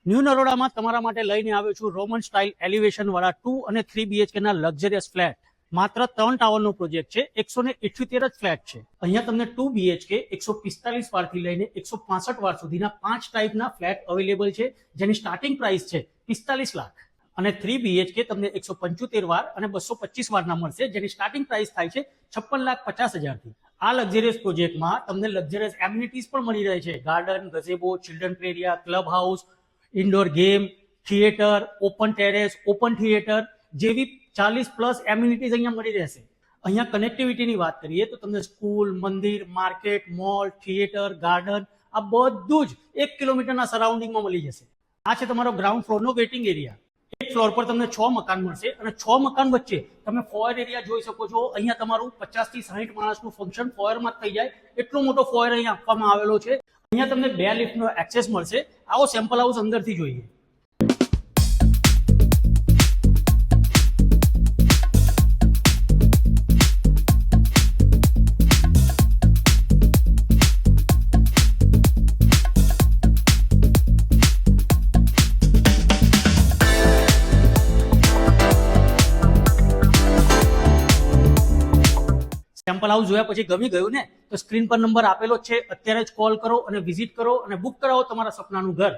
New નરોડામાં તમારા માટે લઈને આવ્યો છું રોમન સ્ટાઇલ એલિવેશન વાળા 2 અને 3 BHK ના લક્ઝરિયસ ફ્લેટ. માત્ર 3 ટાવરનો પ્રોજેક્ટ છે. 178 જ ફ્લેટ છે. અહીંયા તમને 2 BHK 145 વારથી લઈને 165 વાર સુધીના 5 ટાઈપના ફ્લેટ અવેલેબલ છે, જેની સ્ટાર્ટિંગ પ્રાઇસ છે 45 લાખ. અને 3 BHK તમને 175 વાર અને 225 વારના મળશે, જેની સ્ટાર્ટિંગ પ્રાઇસ થાય છે 56,50,000 થી. આ લક્ઝરિયસ પ્રોજેક્ટમાં તમને લક્ઝરિયસ એમ્યુનિટીઝ પણ મળી રહે છે. Garden, ગઝેબો, children play area, club house, indoor game, theatre, open terrace, open theatre જેવી 40+ એમ્યુનિટીઝ અહીંયા મળી રહેશે. અહીંયા કનેક્ટિવિટીની વાત કરીએ તો તમને સ્કૂલ, મંદિર, માર્કેટ, મોલ, થિયેટર, ગાર્ડન આ બધું જ 1 કિલોમીટરના સરાઉન્ડિંગમાં મળી જશે. આ છે તમારો ગ્રાઉન્ડ ફ્લોરનો વેઇટિંગ એરિયા. એક ફ્લોર પર તમને 6 મકાન મળશે અને 6 મકાન વચ્ચે તમે ફોયર એરિયા જોઈ શકો છો. અહીંયા તમારું 50 થી 60 માણસનું ફંક્શન ફોયરમાં જ થઈ જાય એટલો મોટો ફોયર અહીંયા આપવામાં આવેલો છે. અહીંયા તમને 2 લિફ્ટનો એક્સેસ મળશે. આવો સેમ્પલ હાઉસ અંદરથી જોઈએ. સેમ્પલ હાઉસ જોયા પછી ગમી ગયું ને? તો સ્ક્રીન પર નંબર આપેલો છે, અત્યારે જ કોલ કરો અને વિઝિટ કરો અને બુક કરાવો તમારા સપનાનું ઘર.